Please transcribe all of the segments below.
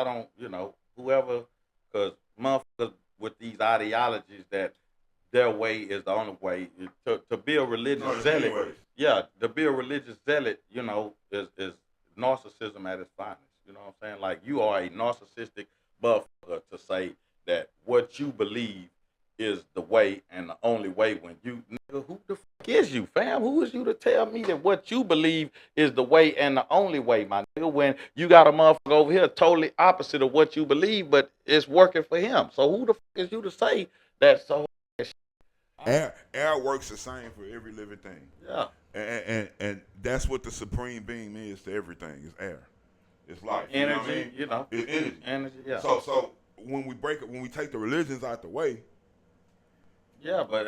I don't, whoever, because motherfuckers with these ideologies that their way is the only way to be a religious zealot. Yeah, to be a religious zealot, is narcissism at its finest. You know what I'm saying? Like you are a narcissistic motherfucker to say that what you believe is the way and the only way when you nigga, who the fuck is you, fam? Who is you to tell me that what you believe is the way and the only way, my nigga, when you got a motherfucker over here totally opposite of what you believe, but it's working for him. So who the fuck is you to say that so air works the same for every living thing. Yeah. And that's what the supreme being is to everything, is air. It's life. Energy, It's energy. Energy, yeah. So when we take the religions out the way, yeah, but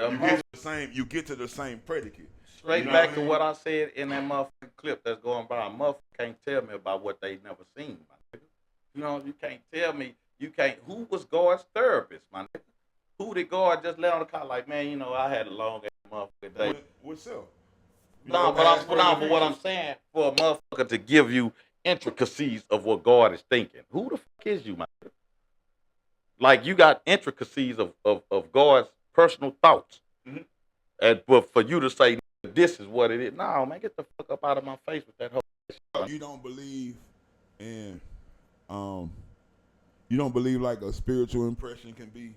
you get to the same predicate. Straight back to what I said in that motherfucking clip that's going by. A motherfucker can't tell me about what they never seen, my nigga. You can't tell me. Who was God's therapist, my nigga? Who did God just lay on the car like, man, I had a long ass motherfucking day. With self. But what I'm saying, for a motherfucker to give you intricacies of what God is thinking, who the fuck is you, my nigga? Like, you got intricacies of God's personal thoughts. Mm-hmm. But for you to say, this is what it is, no, man, get the fuck up out of my face with that whole shit. You don't believe in, you don't believe like a spiritual impression can be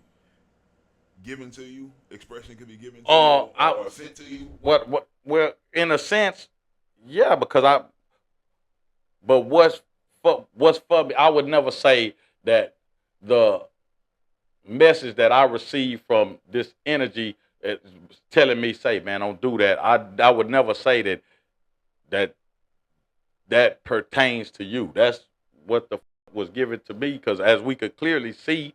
given to you, expression can be given to you, or sent to you? Well, in a sense, yeah, because but what's for me, I would never say that the message that I received from this energy is telling me, say, man, don't do that. I would never say that pertains to you. That's what the was given to me, because as we could clearly see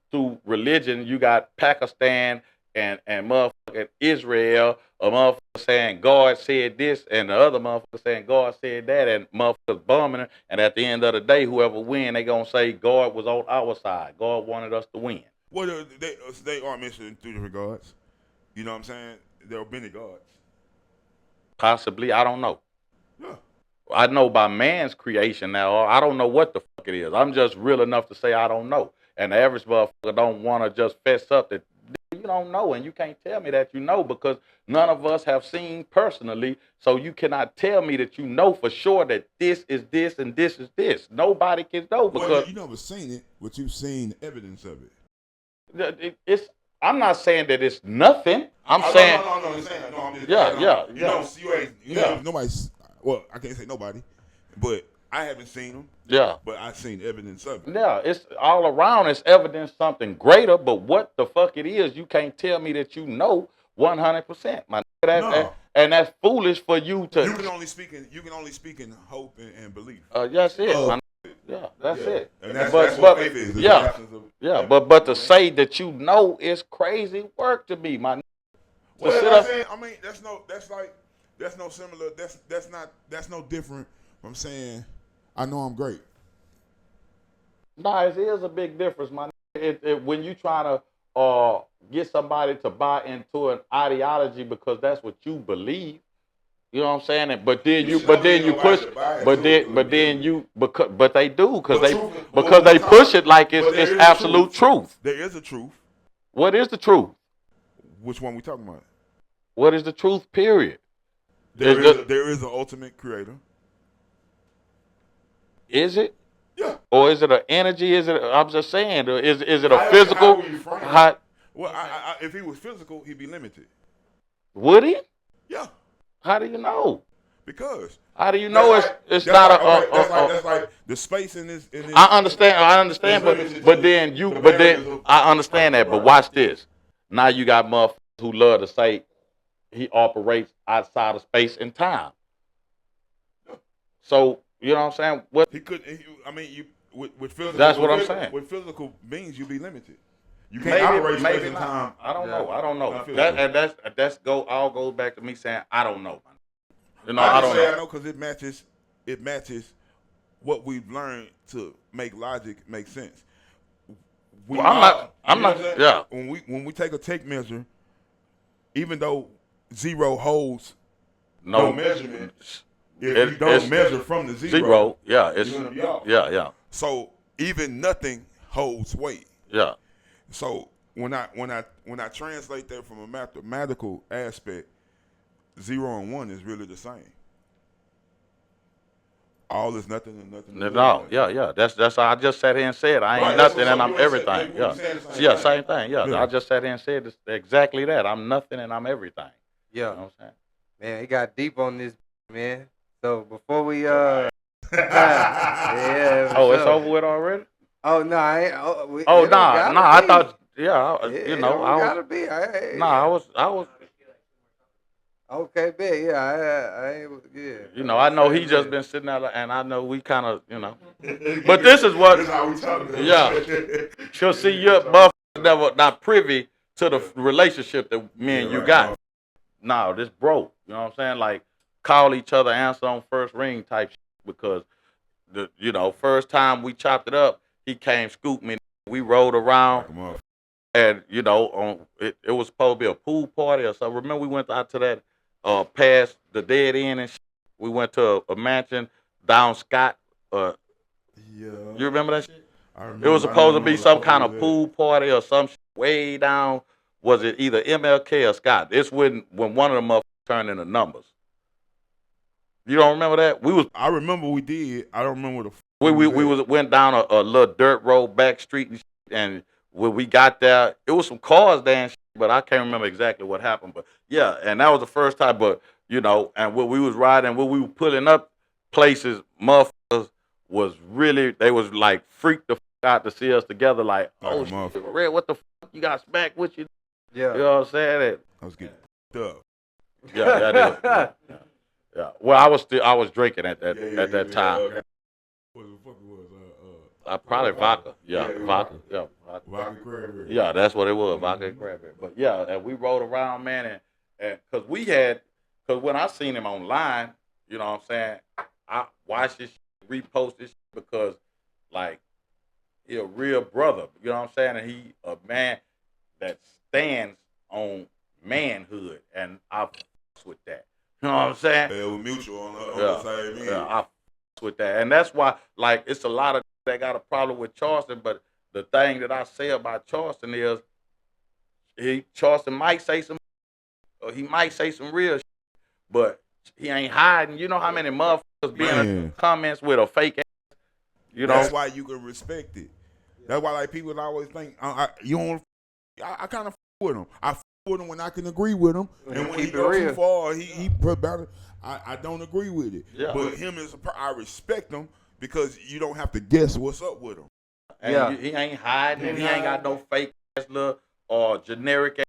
through religion, you got Pakistan and motherfucking Israel, a motherfucker saying God said this, and the other motherfucker saying God said that, and motherfuckers bombing it. And at the end of the day, whoever win, they gonna say God was on our side. God wanted us to win. Well, they are mentioned in two different gods. You know what I'm saying? There are many gods. Possibly, I don't know. Yeah. I know by man's creation now. I don't know what the fuck it is. I'm just real enough to say I don't know. And the average motherfucker don't want to just fess up that you don't know, and you can't tell me that you know, because none of us have seen personally. So you cannot tell me that you know for sure that this is this and this is this. Nobody can know, because you never seen it, but you've seen evidence of it. I'm not saying that it's nothing. I'm saying nobody's. Well, I can't say nobody, but I haven't seen them. Yeah. But I've seen evidence of it. Yeah, it's all around. It's evidence something greater, but what the fuck it is, you can't tell me that you know 100%. And that's foolish for you to. You can only speak in hope and belief. That's it. Yeah, that's it. And that's what faith is. But to say that you know is crazy work to me, man. Well, I mean, that's no different from saying I know I'm great. Nah, it is a big difference, man. When you try to get somebody to buy into an ideology because that's what you believe, you know what I'm saying? But then you push, but they do, because they push it like it's absolute truth. There is a truth. What is the truth? Which one we talking about? What is the truth? Period. There is an ultimate creator. Is it? Yeah. Or is it an energy? I'm just saying. Is it a physical? Well, if he was physical, he'd be limited. Would he? Yeah. How do you know? Because. How do you know it's not that's like the space in this. I understand, but then I understand that. But watch this. Now you got motherfuckers who love to say he operates outside of space and time. So you know what I'm saying? He could. With physical. That's what I'm saying. With physical beings, you be limited. You can't operate space and time. I don't know. That's all goes back to me saying I don't know. I don't know. I know because it matches what we've learned to make logic make sense. I'm not. Yeah. When we take a tape measure, even though zero holds no measurement, if you don't measure from the zero, yeah, it's you're gonna be off. Yeah. So even nothing holds weight. Yeah. So when I translate that from a mathematical aspect, 0 and 1 is really the same. All is nothing and nothing is No, everything. yeah. That's how I just sat here and said I ain't Right, nothing so and I'm you ain't everything. said- Yeah. Same thing. Yeah. Yeah. I just sat here and said exactly that. I'm nothing and I'm everything. Yeah. You know what I'm saying? Man, it got deep on this, man. So before we Yeah. yeah. Oh, it's over with already? Oh no, I ain't. Oh, it don't nah. gotta I be. thought I Gotta be. I was Okay, bet. Yeah, I ain't. Yeah. I know he just been sitting there, and I know we kind of, But this is what. This how we talk. Yeah. She'll see your motherfuckers never not privy to the relationship that me and you got. No, this broke. You know what I'm saying? Like, call each other, answer on first ring type shit, because first time we chopped it up, he came scoop me. We rode around. And it was supposed to be a pool party or something. Remember we went out to that past the dead end and shit? We went to a mansion down Scott. Yeah. You remember that shit? It was supposed to be some kind of pool party or some shit way down. Was it either MLK or Scott? It's when one of them motherfuckers turned into numbers. You don't remember that? I remember we did. I don't remember went down a little dirt road back street and when we got there, it was some cars there and shit, but I can't remember exactly what happened. But yeah, and that was the first time. But and when we was riding, when we were pulling up places, motherfuckers they was like freaked the fuck out to see us together. Like, oh shit, Red, what the fuck you got Smack with you? Yeah, you know what I'm saying? I was getting up. Yeah, that is. Yeah. Well, I was drinking at that time. Okay. What the fuck it was? Probably vodka. Yeah, vodka. Yeah, vodka cranberry. Yeah, that's what it was, vodka and cranberry. But yeah, and we rode around, man, and because when I seen him online, you know what I'm saying, I watched this shit, repost this shit because, like, he a real brother, you know what I'm saying, and he a man that stands on manhood, and I fucks with that. You know what I'm saying? It was mutual on the same end. Yeah, I fucks with that, and that's why, like, it's a lot of that got a problem with Charleston, but the thing that I say about Charleston is Charleston might say some, or he might say some real shit, but he ain't hiding. You know how many motherfuckers be in the comments with a fake ass, That's why you can respect it. That's why, like, people always think, I kind of with him. I with him when I can agree with him, and when he goes too far, he better. I don't agree with it. Yeah. But him I respect him because you don't have to guess what's up with him. And he ain't hiding, and he ain't got no fake ass look or generic ass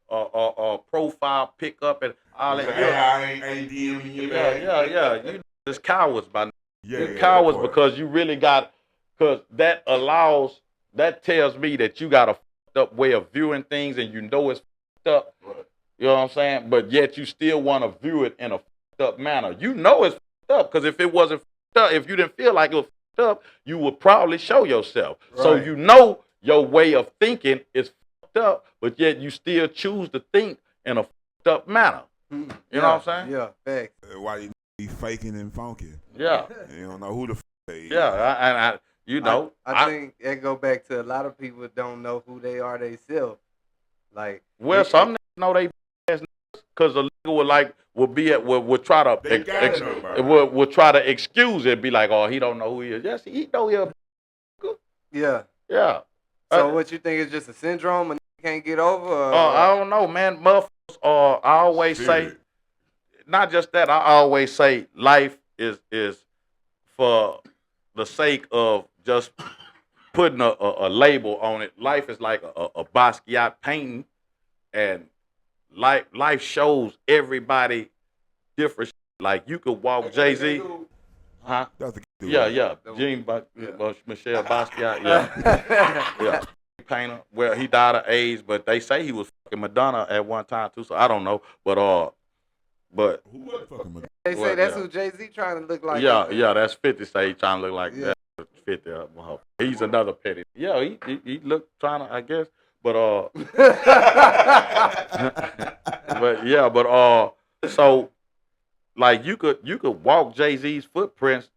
or profile pickup and all that. I ain't DMing you back. Yeah. You just cowards by now. Yeah, you cowards because you really got, because that tells me that you got a fucked up way of viewing things, and it's fucked up. Right. You know what I'm saying? But yet you still want to view it in a fucked up manner. You know it's fucked up, because if it wasn't fucked up, if you didn't feel like it was fucked up, you would probably show yourself. Right. So your way of thinking is fucked up, but yet you still choose to think in a fucked up manner. You know what I'm saying? Yeah, facts. Why you be faking and funking? Yeah. You don't know who the f they is. Yeah, I think it go back to a lot of people don't know who they are themselves. Like, some niggas know they ass niggas, because a nigga would try to would try to excuse it, be like, oh, he don't know who he is. Yes, he know he a. Yeah. So what you think is just a syndrome and can't get over? I don't know, man. Motherfuckers I always say, not just that, I always say life is for the sake of just putting a label on it. Life is like a Basquiat painting, and life shows everybody different. Like, you could walk Jay-Z. Huh? That's Yeah. Michel Basquiat, yeah. Painter. Well, he died of AIDS, but they say he was fucking Madonna at one time too. So I don't know, but who was fucking Madonna? They say that's who Jay-Z trying to look like. Yeah, that's 50. Say he trying to look like that. 50. He's another petty. Yeah, he looked trying to, I guess, but so, like, you could walk Jay-Z's footprints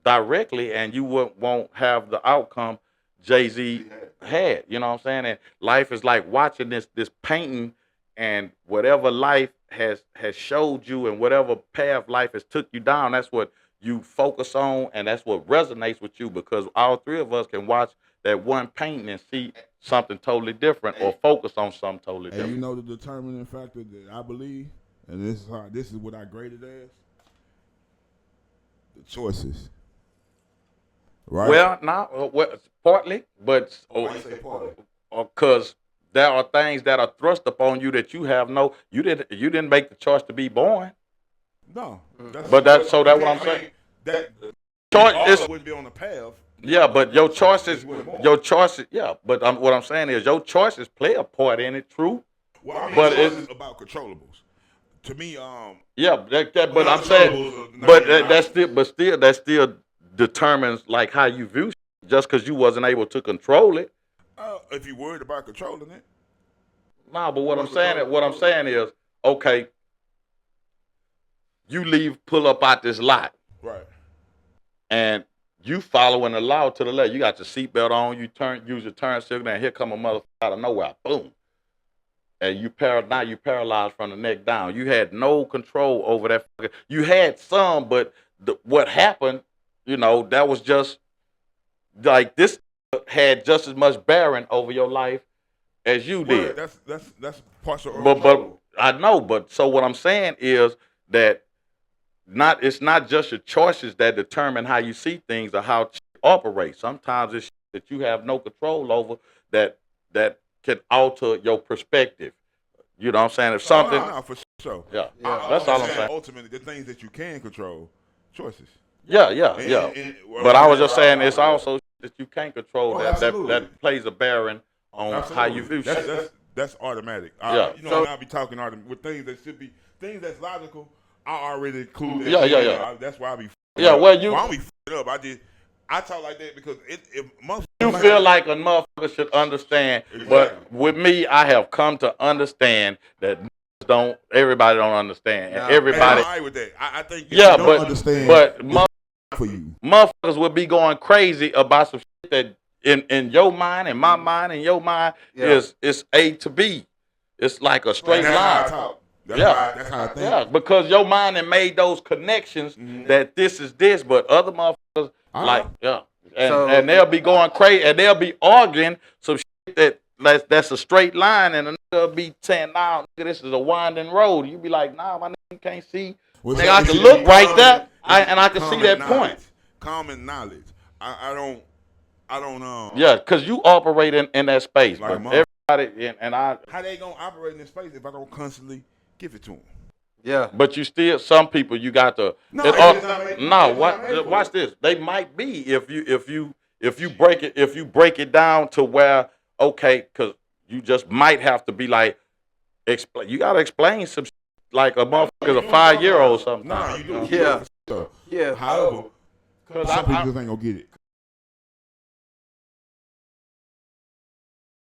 directly, and you won't have the outcome Jay-Z had. You know what I'm saying? And life is like watching this painting, and whatever life has showed you, and whatever path life has took you down, that's what you focus on, and that's what resonates with you, because all three of us can watch that one painting and see something totally different, or focus on something totally different. And you know the determining factor that I believe, and this is what I graded as, the choices. Right? Well, no, partly, but Why you say partly? Because there are things that are thrust upon you that you have you didn't make the choice to be born. No, that's But that's what I'm saying. That Choice wouldn't be on the path. Yeah, but your choices, yeah. But what I'm saying is your choices play a part in it. True. Well, I mean, but it's about controllables. To me, yeah, but I'm saying, but that still determines like how you view shit, just because you wasn't able to control it. If you worried about controlling it. No, but what I'm saying is, okay, you pull up out this lot, right, and you following the law to the left. You got your seatbelt on. You use your turn signal, and here come a motherfucker out of nowhere, boom, and now you paralyzed from the neck down. You had no control over that. You had some, but what happened, that was just like this had just as much bearing over your life as you did. That's partial. But I know. But so what I'm saying is that it's not just your choices that determine how you see things or how it operates. Sometimes it's that you have no control over that can alter your perspective. You know what I'm saying? If something, no, for sure. Yeah. That's all I'm saying. Ultimately, the things that you can control, choices. Yeah. But I was just saying it's also that you can't control that plays a bearing on how you view shit. That's automatic. I'll be talking with things that should be things that's logical. I already include that. Yeah. That's why I be. Well, you. Why I be up? I talk like that because you feel like a motherfucker should understand, exactly. But with me, I have come to understand that everybody don't understand, and everybody. I'm all right with that. I think don't understand. But for you, motherfuckers would be going crazy about some shit that in your mind, in my mind, in your mind is A to B. It's like a straight line. That's how I think. Yeah, because your mind had made those connections that this is this, but other motherfuckers and they'll be going crazy and they'll be arguing some shit that's a straight line, and another be saying, "Nah, nigga, this is a winding road." You be like, "Nah, my nigga, you can't see." Nigga, I can look right there, and I can see that point. Common knowledge. I don't. Yeah, because you operate in that space, like but everybody and I. How they gonna operate in this space if I don't constantly give it to them? Yeah, but you still, some people you got to. Watch this. They might be if you break it down to where because you just might have to be like explain. You gotta explain some like a motherfucker's a 5-year-old something. No, you do. Yeah. However, some people just ain't gonna get it.